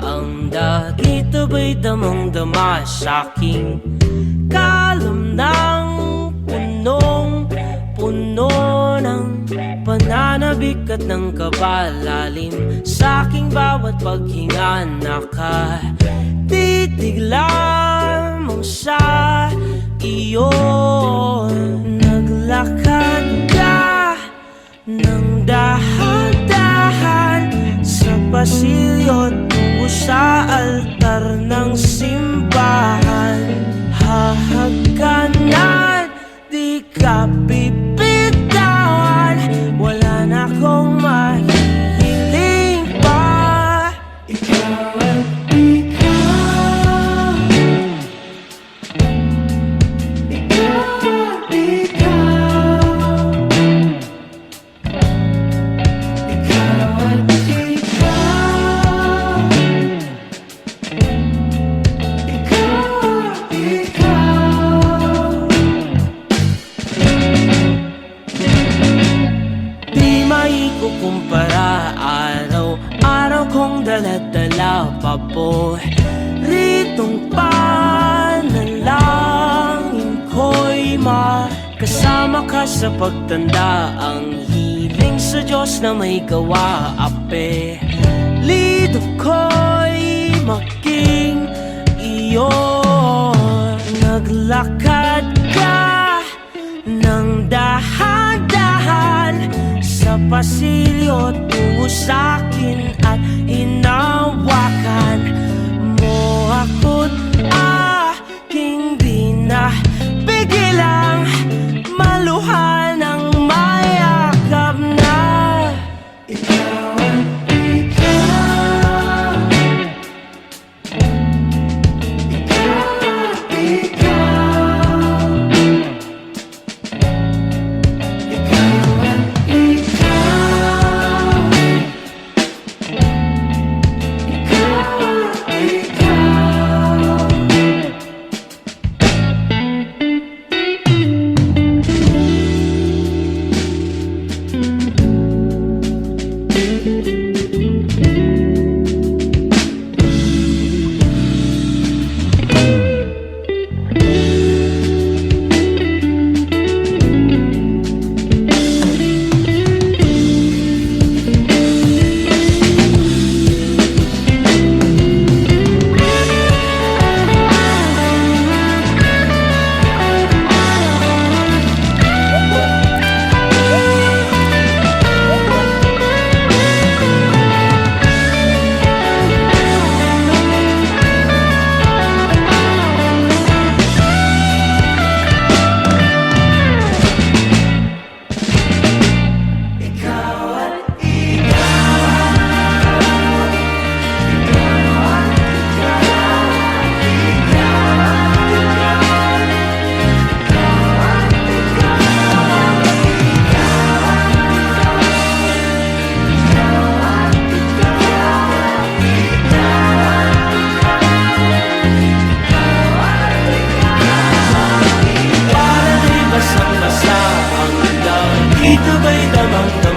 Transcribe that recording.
ang dagito ba'y damang-dama sa'king kalam ng punong-puno ng pananabik at ng kabalalim. Sa'king bawat paghinga nakatitig lamang sa iyo. Naglakad ka ng dahan-dahan sa pasilyo tungo sa altar ng simbahan. Hahagkanan, di ka bibitawan, wala na akong mahihiling pa. Ikaw at ikaw, ikaw at ikaw, ikaw at ikaw, ikaw at ikaw. Di maikukumpara, araw-araw kong dala-dala paboritong panalangin ko'y makasama ka sa pagtanda. Ang hiling sa Diyos na may gawa, apelido ko'y maging iyo. Naglakad ka ng dahan-dahan sa pasilyo tungo sa'kin at hinawakan mo ako't aking binapigilang maluhan ng mayakap na. Ikaw at ikaw, ikaw at ikaw, ikaw at ikaw, ikaw at ikaw. Para di basang-basa ang dagito ba'y damang-damang